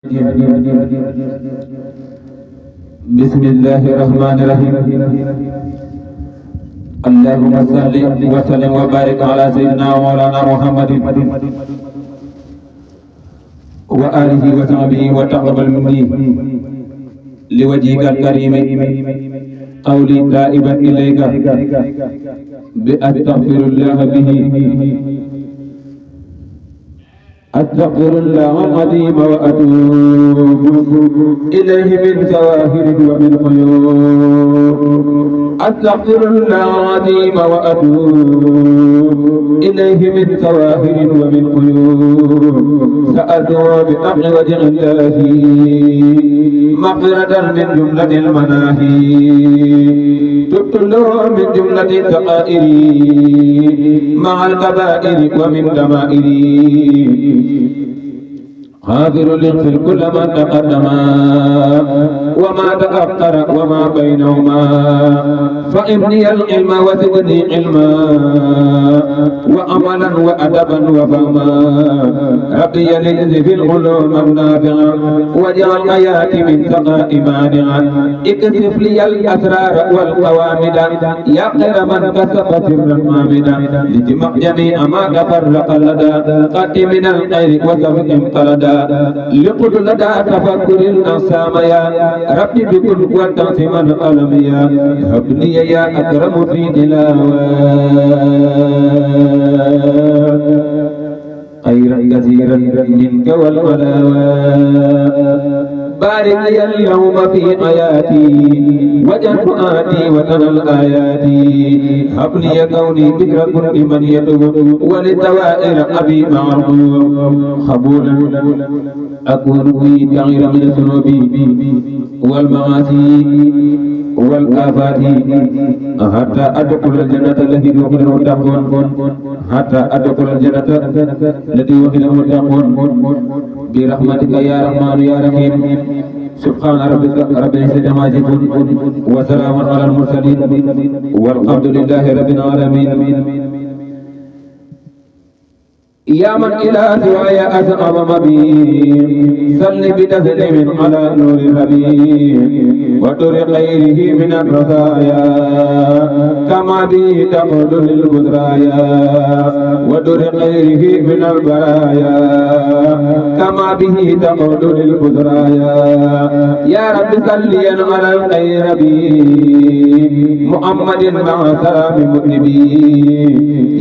بسم الله الرحمن الرحيم. اللهم صل وسلم وبارك على سيدنا ومولانا محمد وآله وصحبه وتقبل مني لوجهك الكريم قولي تائبا إليك بأستغفر الله به. أستغفر الله العظيم وأتوب إليه من ظواهر ومن خيور. أستغفر الله العظيم وأتوب إليه من ظواهر ومن خيور. سأدعو بحق وجه الله مغفرة من جملة المناهي. تبت له من جملة الثقائر مع الكبائر ومن دمائر. غافر لغفر كل ما تقدم وما تأخر وما بينهما. فإبني العلم وزدني علما وعملا وأدبا وفهما. ربي يلذ في العلوم النافعة واجعل حياتي من سقاء مانعا. اكشف لي الأسرار والقوامد يا خير من كسب سرا حامدا. لجمع جميع ما تفرق لدى قد من الخير وسوء قلدا. لقد لدى تفكر الأقسام يا ربي بكل وتعصما القلم يا هب لي يا أكرم في تلاوة خيرا كثيرا منك والولاوات. بارك لي اليوم في حياتي وجل فؤادي وترى الآيات. هب لي كوني بكر كل من يتوب وللدوائر أبي مع القلوب. قبولا أكون في تغير من الذنوب والمعاصي والآفات حتى أدخل الجنة التي وقد المتقون. حتى أدخل الجنة التي وقد المتقون برحمتك يا رحمن يا رحيم. سبحان ربك رب العزة عما يصفون وسلام على المرسلين والحمد لله رب العالمين. يا من إلى سواي أسقم مبين صل بتسليم على نور الحبيب وتر خيره من الرزايا كما به تقود للبدرايا. وتر خيره من البرايا كما به تقود للبدرايا. يا رب صليا على الخير محمد مع سلام مذنبي.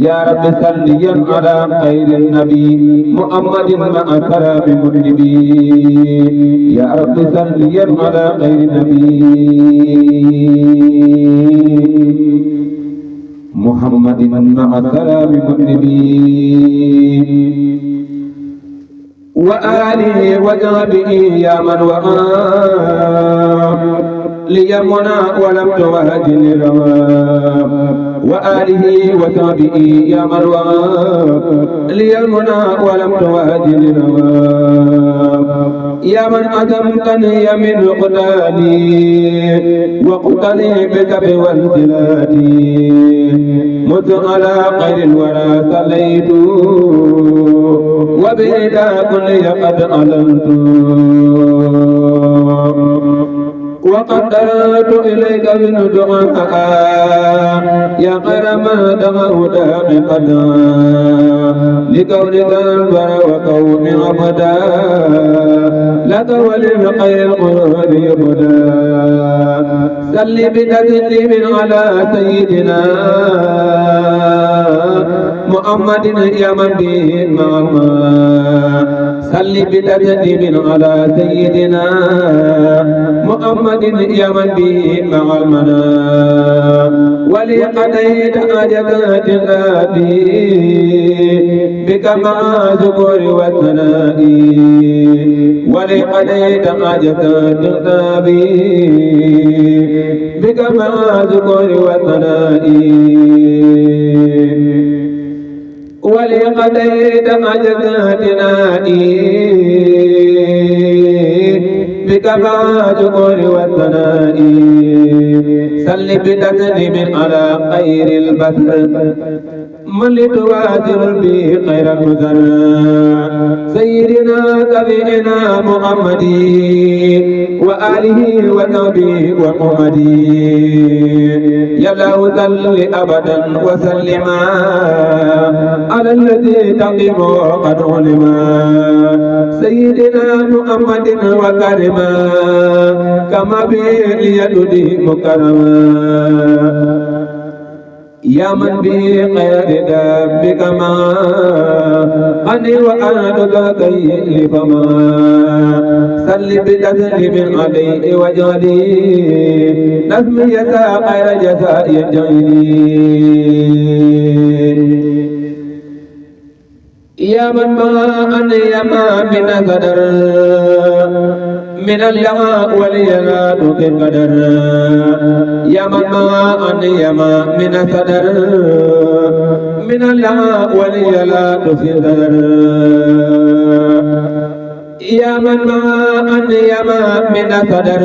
يا رب صليا على خير النبي محمد مع سلام مذنبي. يا رب صليا على خير النبي محمد مع سلام مذنبي وآله وصحبه يا من وآب ليمنا ولم تواجه الرواب. وآله وصحبه يا من وآب ليمنا ولم تواجه الرواب. يا من أدمتني من قتالي وقتلي بكف والزلات. مت على خير الورى صليت وبهدى كل قد علمت. وقدرت إليك من دعاء يا خير ما دعاه داعي قدا. لكونك البر وكون عبدا لك وللخير القرآن يبدا. صل بتسليم على سيدنا محمد يا من به ماما. صل بتسليم على سيدنا محمد يا من به مع المنى. ولقضيت حاجات الآتي بك مع ذكر والثناء. ولقضيت حاجات الآتي بك مع ذكر والثناء. ولقضيت حاجاتنا بك مع ذكر والثناء. صل بتسليم على خير البشر من لتواتر به خير المزرع سيدنا نبينا محمد وآله وصحبه ومحمد يا الله صل أبدا وسلما على الذي تقف قد علما سيدنا محمد وكرما كما به ليددي مكرما يا من به خير دابك ما أني وأنتك كيف ما سل بتسليم عليه وجعلي نسمي يسا خير جزاء يجعلي يا من ما أني ما من قدر من اللغة ولينا نقل قدر يا من ما أني ما من صدر من اللغة ولينا نقل قدر يا من ما أني ما من صدر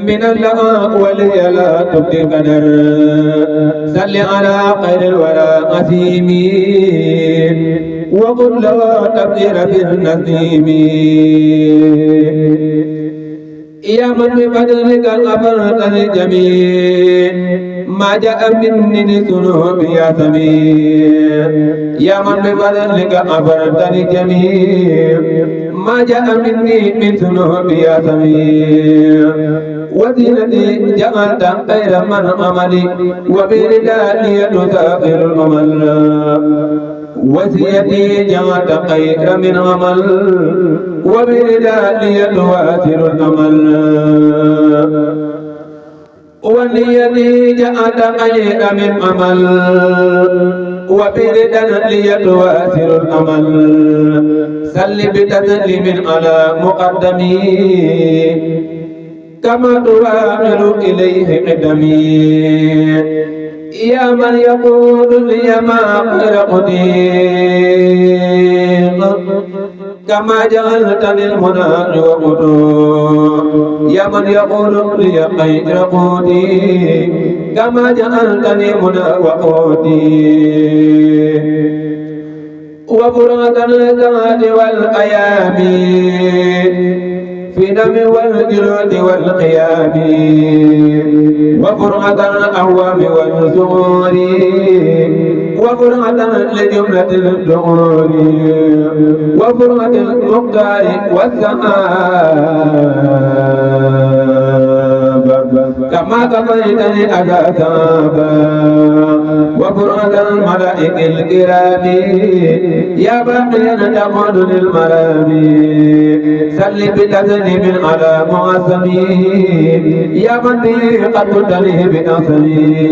من اللغة ولينا نقل قدر صل على خير الورى قسيمين وقل له تبديل في النسيم يا من بفضلك غفرت للجميع ما جاء مني ذنوب يا سميع يا من بفضلك غفرت للجميع ما جاء مني من ذنوب يا سميع وزينتي جعلت خير من عملي وبردائي تسافر الأمل وسيتي جعلت خير من عمل وبردائي تواسر الأمل ونيتي جعلت خير من عمل وبردائي تواسر الأمل سل بتسليم على مقدمي كما تواصل إليه قدمي يا من يقول لي ما خير قديم كما جعلت للمنى وقدوم يا من يقول لي خير قديم كما جعلتني منى وقودي وفرات الزاد والأيام في دم والجلود والقيام وفرعة الأعوام والزهور وفرعة لجملة الدهور وفرعة المختار والسحاب كما كفيتني أجاسابا وفرعة الملائك الكرام يا باقيا تقعد للمرام سل بتسليم على معصمي يا من به قد تلي بأصلي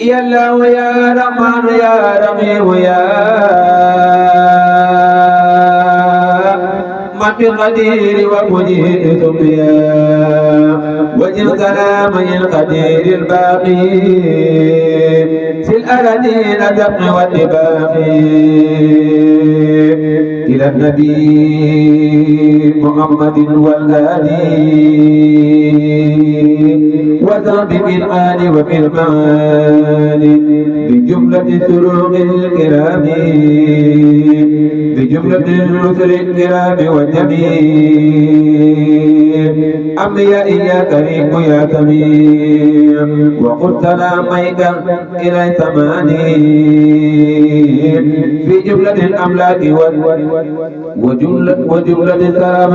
يا الله يا رحمن يا رحيم يا من بقدير ومجيد سبيا وجه سلام القدير الباقي في الأرضين الدفع والدباقي إلى النبي محمد والآل وذهب بالآل وبالمال بجملة سروق الكرام بجملة الرسل الكرام والجميع أنبياء يا كريم يا سميع وقل سلاميك إلى ثماني في جملة الأملاك وجملة السلام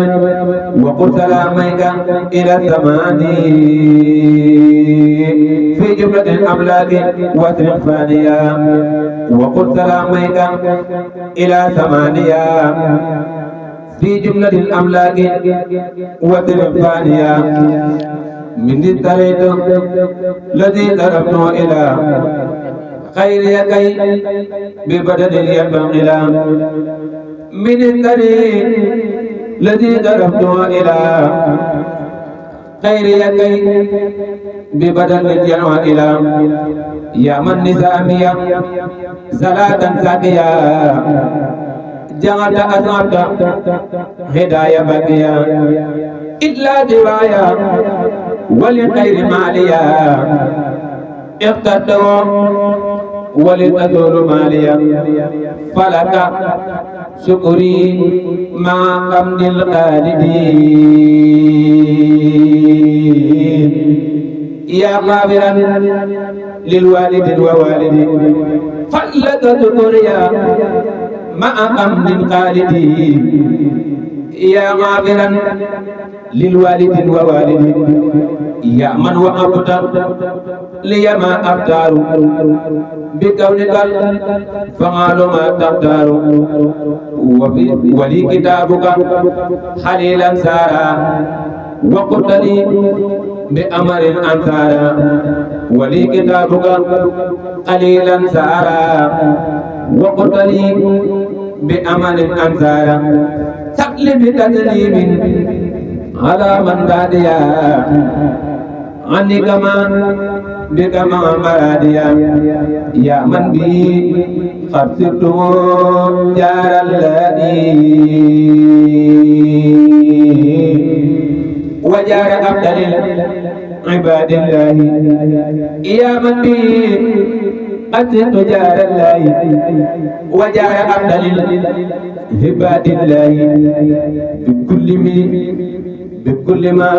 وقل سلاميك إلى ثماني في جملة الأملاك واسرق فانيا وقل سلاميك إلى ثمانية في جملة الأملاك واسرق فانيا من الطريق الذي ضربته إلى خير يكي ببدل ينبغي من الطريق الذي ضربته إلى خير يكي ببدل الجنوى إلى يا من نسامية صلاة ساقية جعلت أصابت هداية بقية إلا دوايا ولغير ماليا اقتدوا ولتزول ماليا فلك شكري مع حمد الخالدين يا قابلا للوالد ووالد فلك شكريا مع حمد الخالدين يا غافرا للوالد ووالد يا من وقفت لي ما أختار بكونك فعال ما تختار ولي كتابك خليلا سارا وقلت لي بأمر أنثارا ولي كتابك قليلا سارا وقلت لي بأمر أنثارا تقلب بتسليم على من باديا عني كما بكما مراديا يا من بي قد صرت جار الذي وجار أفضل عباد الله يا من بي قد صرت جار الله وجار أفضل عباد الله بكل ما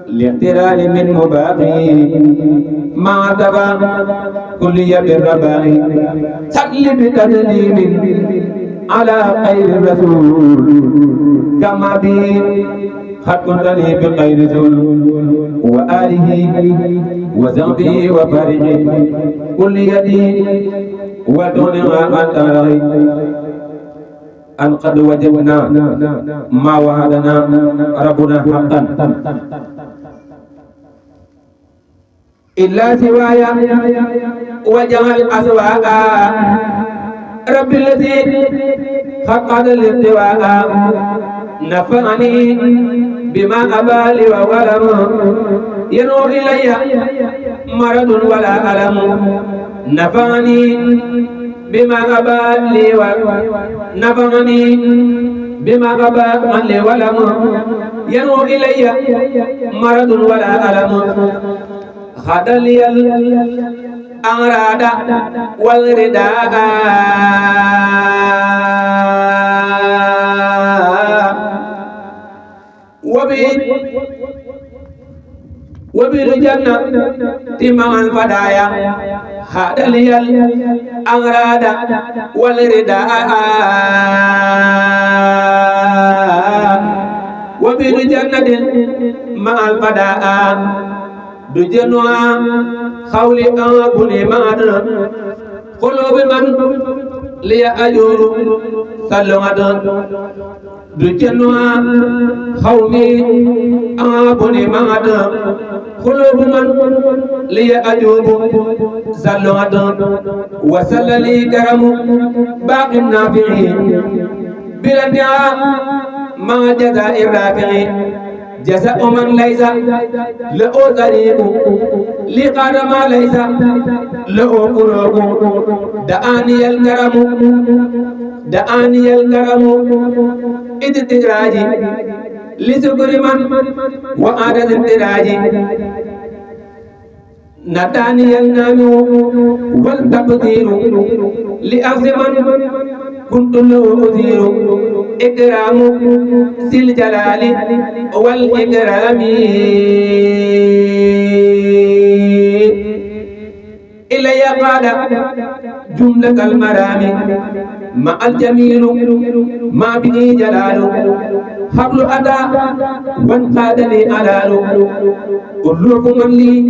لاغترال من مباغي مع تبع كل بالرباغي صل بتسليم على خير الرسول كما بي قد كنت لي بخير رسول وآله وزغبه وفرجه كل يدي ودونها قد ترغي أن قد وجدنا ما وعدنا ربنا حقا إلا سوايا وجعل أسواقا رب الذي خقد الارتواء نفعني بما أبالي وولم ينو إلي مرض ولا ألم نفعني بما أبالي ونفعني بما أبالي ولم ينو إلي مرض ولا ألم خد لي الأغراض والرداء وبالجنة مع الفدايا هذا لي الأغراض والرداء وبالجنة مع الفداء بجنوا خولي أبني ماد قلوب من لي أجور سلمت بجنوا خولي أبني ماد قلوب من لي أجور سلمت وسل لي كرم باقي النافعين بلا مع جزاء الرافعين جزاء من ليس له طريق لقد ما ليس له قلوب دعاني الكرم إدراجي لسكر من وعدد انتراجي نتاني النام والتقدير لأخذ من كنت له أثير إكرام ذي الجلال والإكرام إلي قاد جملة المرام مع الجميل ما به جلال حبل أدى وانقاد لي ألال ألوف من لي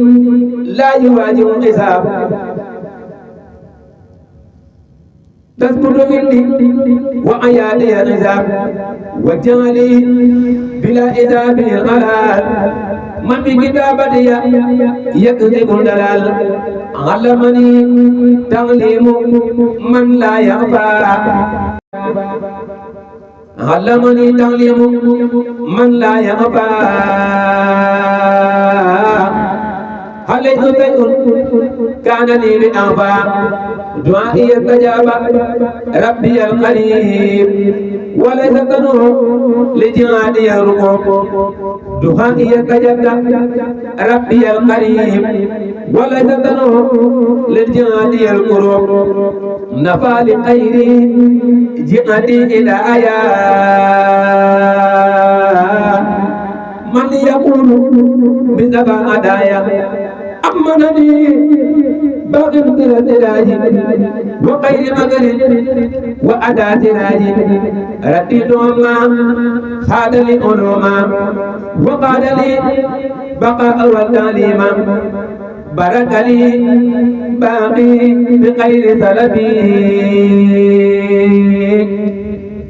لا يواجه حساب تسكت مني وعيادي العذاب وجعلي بلا إذاب الغلال من بكتابتي يكذب الدلال علمني تعليم من لا يخفى علمني تعليم من لا يخفى عليك شيء كان لي بأنفع دعائي استجاب ربي القريب وليس تنور لجهادي الركوب دهائي كجد ربي القريب وليس تنو للجهاد القرب نفى لخيري جهدي إلى آيات من يقول بزبا أدايا أمنني باغر بالتراجي وغير مغر وأدا تراجي رديت أما خاد لي علوما وقاد لي بقاء والتعليم بارك لي باقي بغير سلبي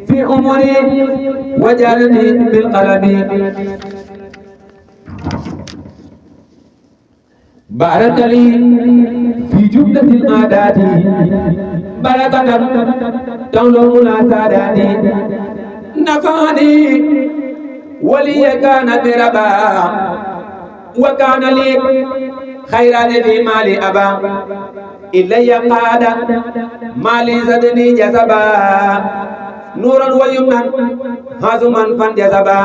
في أموري وجعلني بالقلب بارك لي في جملة العادات بركة تولو العسادات نفعني ولي كان بربا وكان لي خيرا في مالي أبا إلي قاد مالي زدني جسبا نورا ويمنا هازما فانجسبا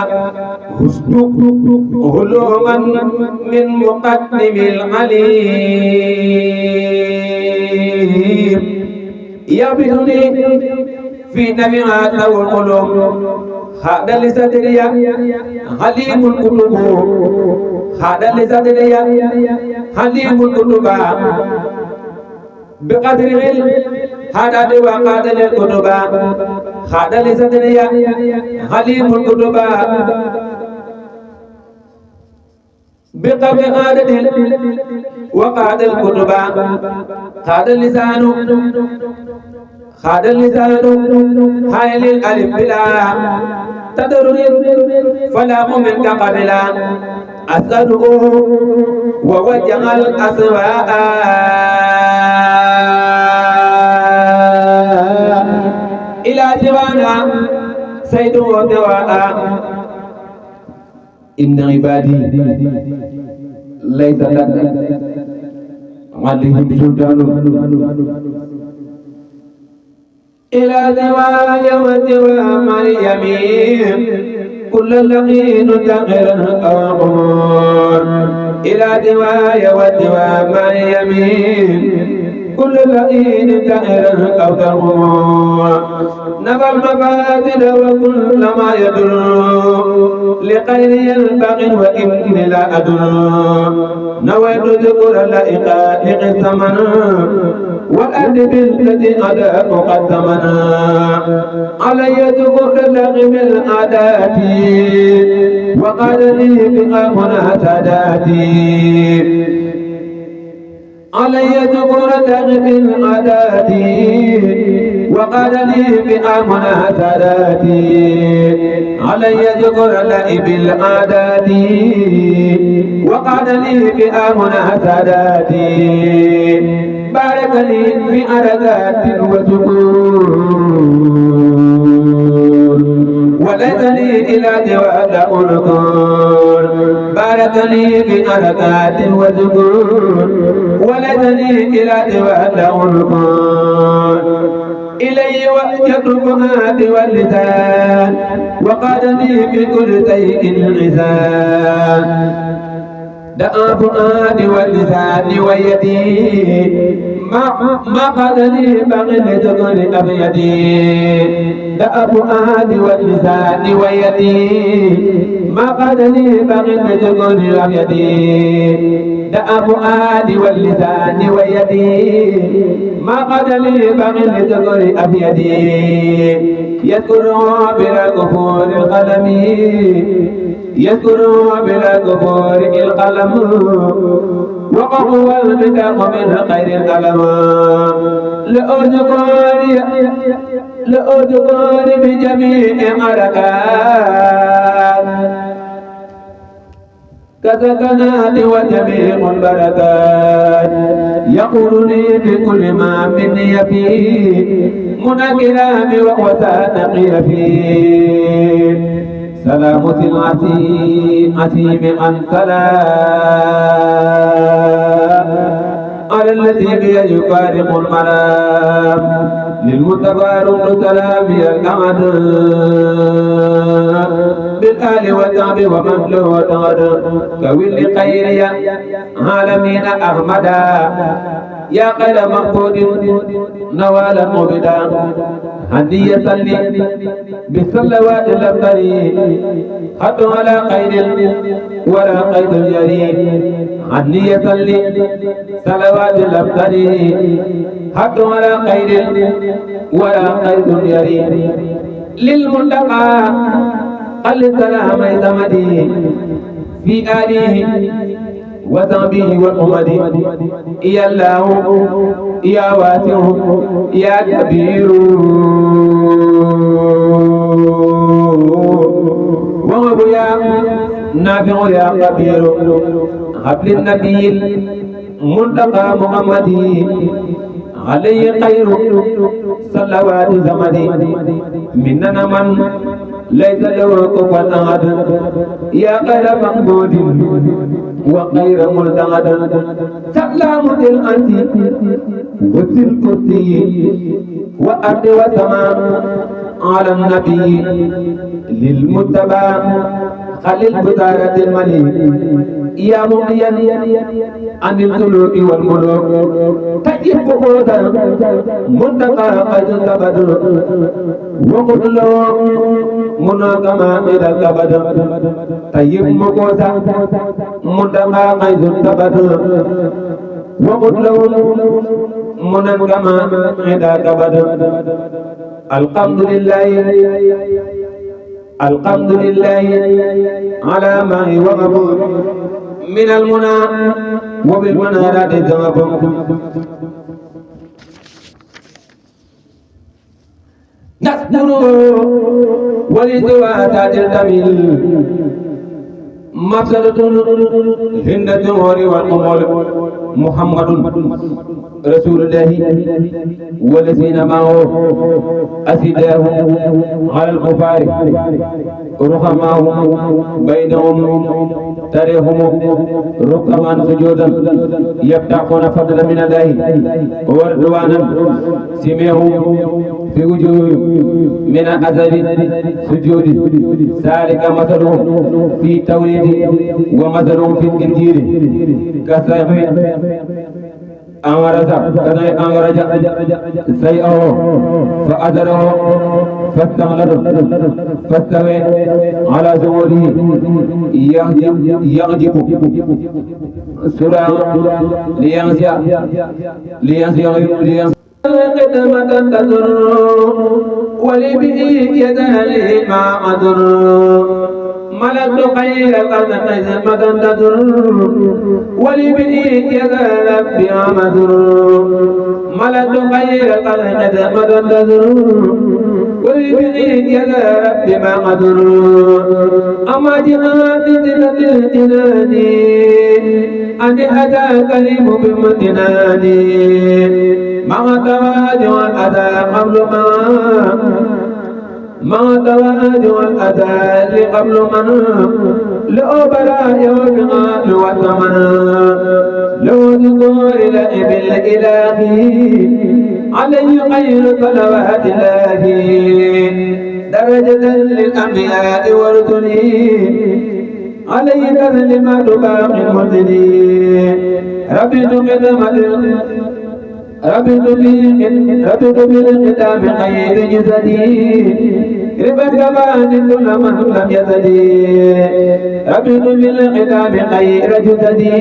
حسن علوما من مقدم العليم يبدني في نبيها له القلوب هذا لصدري حليم القلوب هذا لصدري حليم القلوب بقدر العلم هذا دواء قادر القلوب هذا لصدري حليم القلوب بقدر عادة وقاد القلوب هذا اللسان حائل الألف بلا تدرر فلا منك قبلا أسأله ووجه الأسواء إلى سوانا سيد ودواء إن عبادي ليس لك عليهم سلطان إلى دواي ودوا مريم كل الذين تغير أقول إلى دواي ودوا مريم كل الذين تغير أقول نفى المفاتن وكل ما يدل لخير ينبغي وإن لا أدل نويت ذكر لإقالق الثمن والأدب الذي أداك قد ثمنا علي ذكر لغم العادات وقال لي بقامنا ساداتي علي ذكر لغم العادات وقال لي بأمنا ساداتي علي ذكر لئب العادات وقال لي بأمنا ساداتي بارك لي في أرقات وسكون وليس لي إلى جواد أنكر بارك لي في أرقات وسكون وليس لي إلى جواد أنكر إلي وجهت الفؤاد واللسان وقادني بكل شيء العزان دعا فؤادي واللسان ويدي ما قادني بغل تقل أبيدي دعا فؤادي واللسان ويدي ما قادني بغل تقل أبيدي دعا فؤادي واللسان ويدي ما قد لي بغل تقر أبيدي يذكر بلا كفور القلم يذكر بلا كفور القلم وقهو البدق من خير القلم لأذكر بجميع حركات كسكنات وجميع البركات يقول لي بكل ما مني فيه من الكلام وهو سانقي فيه سلامة العسيم عن سلام على الذي بيد يفارق المنام للمتبارك سلام الأعداء بالآل والتعب ومن له تغد كويل خير عالمين أحمدا يا خير مقبود نوال مبدا هدي صلي بالصلوات الأبطال حتى على خير ولا قيد الجريم هدي صلي صلوات الأبطال حتى على خير ولا قيد الجريم للمنتقى السلام زمدي في آله وصحبه والأمد يا الله يا واسع يا كبير وهو يا نافع يا كبير قبل النبي المنتقى محمد عليه خير صلوات زمدي مننا من ليس له كفوا أحد يا خير مقبول وخير ملتقد سلام الأنس وفي الكرسي وأرض وسماء على النبي للمتبع خليل بطارة الملك يا مغنيا عن الملوك والملوك تجيب قوتا منتقى قد كبد وقل له مناكما إلى الكبد تجيب مقوتا منتقى قد كبد وقل له مناكما إلى الكبد الحمد لله على ما وهب من المنى وبالمنارات ذهب نذكر ولزواتات الجميل مفسدة هند الجمهور والأمور محمد رسول الله والذين معه أسداه على الكفار رحماهم بينهم تريهم ركعا سجودا يفتحون فضلا من الله ورضوانا سمعهم في وجوههم من أثر سجود ذلك مثلهم في التوريد ومثلهم في الإنجيل كسيف أنرج سيئه فأدره فاستغلظ فاستوى على زوره يغجب سرعا لينسي قدمة تدر ولبه يدهل ما أدر ملكت خير قدمة تدر ولبه يدهل بها مدر ملكت خير قدمة تدر ولبه يدهل بما قدر أما جهاد ذلة الجنان أن أتاك لم بمتناني ما تواجه الأذى قبل ما تواجه الأذى قبل من لو بلا يوم والثمن لو ذكر لئب الإله علي خير صلوات الله درجة للأنبياء والرسل علي تسليمات باقي المرسلين ربط بالختام خير جسدي ربط كمان كل من لم يزدي ربط بالختام خير جسدي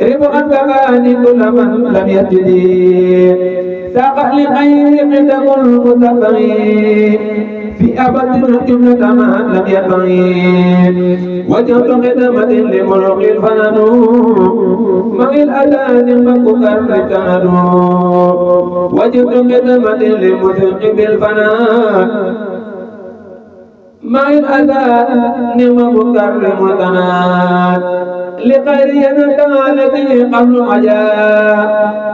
ربط كمان كل من لم يزدي ساق لخير قدم المتبعين في أبد جملة ما لم يبغي وجهت خدمة لملك الفنان مع الأذان فكر كان وجهت خدمة لملك بالفنان مع الأذان فكر كان لقرية التي قبل عجاب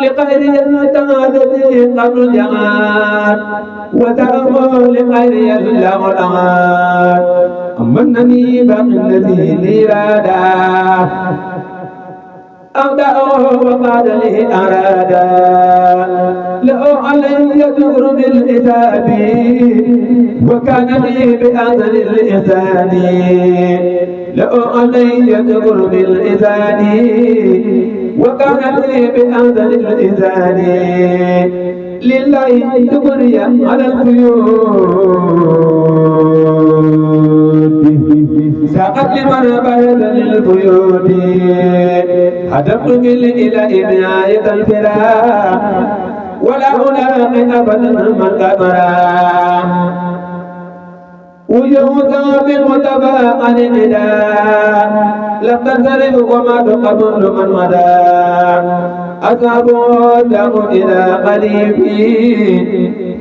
لقرية التي قبل جمال وتأمر لقرية الله الأمان أمنني بقي الذي لإرادة أودعه وقال له أرادا لو علي يدور بالإثاب وكان لي بأثر الإحسان لو علي يدور بالإذان وكان لي بأثر الإحسان لله تبري على البيوت ساقت لمن بارد للبيوت هدمت بالإله بناية الفراق ولا ألاقي أبدا من قمرا وجودا بالمتبع عن الإله لم تنصرف وما تقبل من مدى أصابوا دعوا إلى قليبي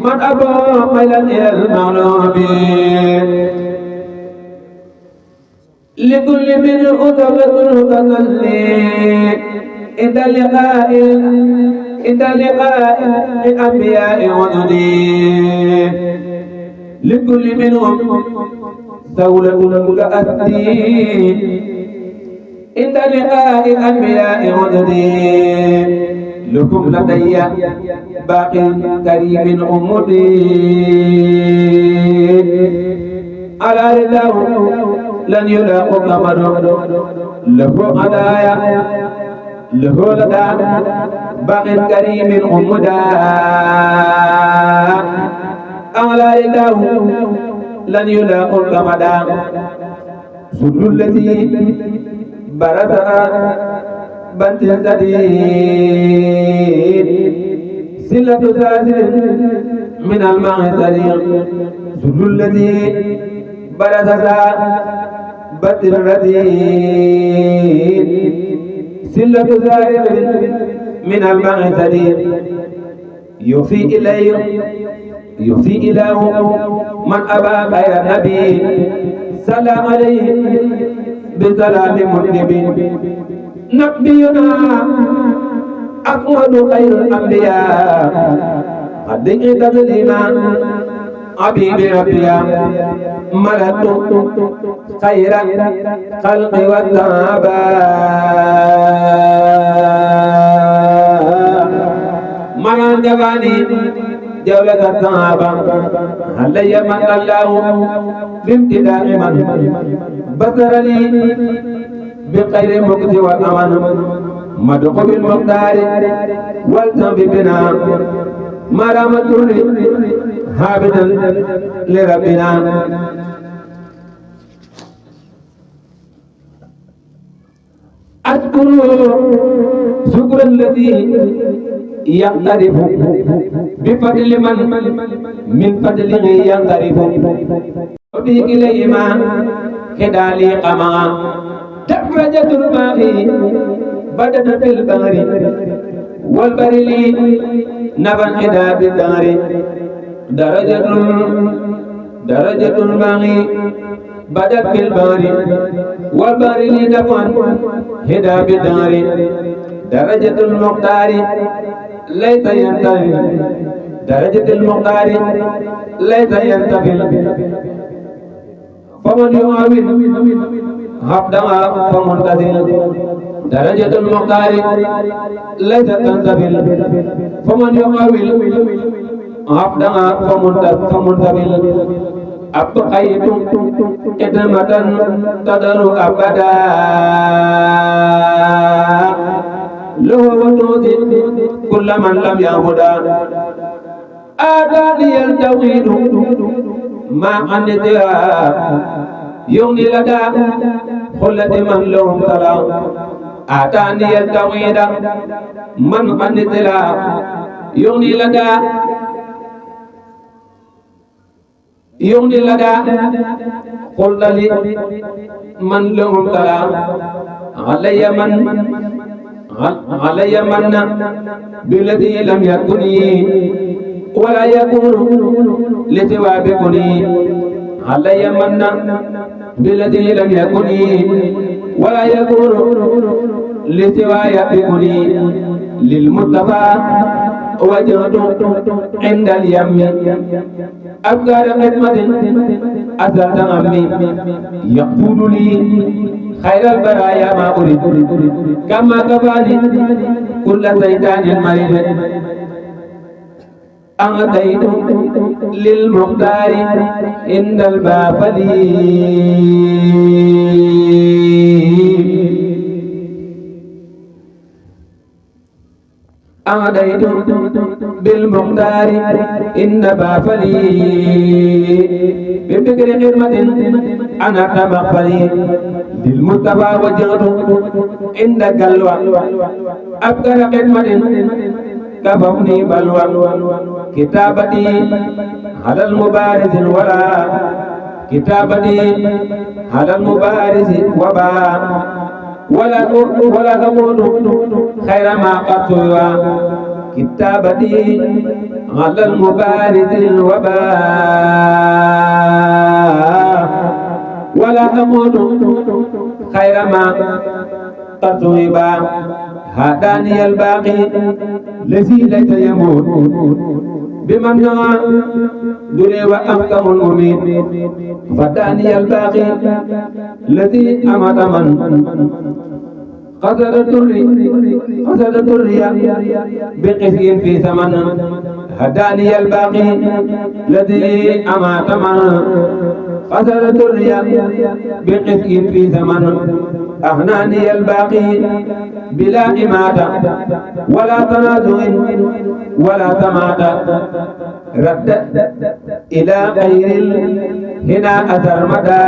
من أبى ميلا إلى المغلوب لكل من أدبة تصلي عند لقاء الأنبياء وجدي لكل منهم دولة كأسدي عند لقاء الأنبياء وجدي لكم لدي باق كريم أمدي على رضاه لن يلاقوا قمر له هدايا له لدى باق كريم أمدا على رضاه لن يلاقوا قمر سد الذي برز بنت الزديد سلة ساسر من المعسر سد الذي برز بنت الرديد سلة ساسر من المعسر يوفي إليه من أبى غير النبي سلام عليه بسلام مذنب نبينا أحمد خير الأنبياء قد تسليما حبيب ربيا ملكت خير خلق والتابا مران جباني جولة الصحابة هل يمن الله بامتداء من بصر لي بخير مكس والأمن مدق بالمقدار والتم بنا مرام الدر هابدا لربنا أذكر شكر الذي يقترف بفضل من فضله ينقرف وبه إليهما خدالي قما دبرجة الماء بدت في البحر والبر لي نبا إذا بالدار درجة الماء بدت في البحر والبر لي نبا إذا بالدار درجة المقدار ليس ينتهي درجة المقدار ليس ينتهي فمن يعاون عبدها فمنتزل درجة المقدار ليس تنتهي فمن يعاون عبدها فمنتزل أبقيت إدمة تدر أبدا له وتؤذي كل من لم يهدى آتاني التوحيد ما عندها يغني لدى خلة من لهم سلام آتاني التوحيد من عندها يغني لدى قل لي من لهم سلام علي من بالذي لم يكن ولا يكون لسوى بكني علي من بالذي لم يكن ولا يكون لسوى بكني للمصطفى وجهت عند اليم أفكار خدمة أزلت همي يقود لي خير البرايا ما أريد كما كفاني كل شيطان مريد أعطيت للمختار عند البافلي أعطيت بالمختار عند بافلي بفكر خدمة أنا تمغفلي للمصطفى وجهت عند قلوة أفكار خدمة كفوني بلوى كتابتي على المبارز ولا كتابتي على المبارز وبا ولا أقول خير ما قصوا كتابتي على المبارز الوباء ولا أقول خير ما قصوا هداني الباقي الذي ليس يموت بمن نعى دري وأحكم المميت فداني الباقي الذي أمت من قصد الدرية بقسي في ثمن هداني الباقي الذي أمت من قصد الدرية بقسي في ثمن أهناني الباقي بلا إماتة ولا تنازع ولا تماتة رد إلى غير هنا أثر مدى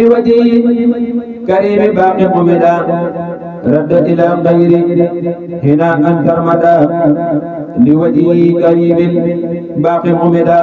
لوجه كريم باقي قمدا رد إلى غير هنا أثر مدى لوجه كريم باقي قمدا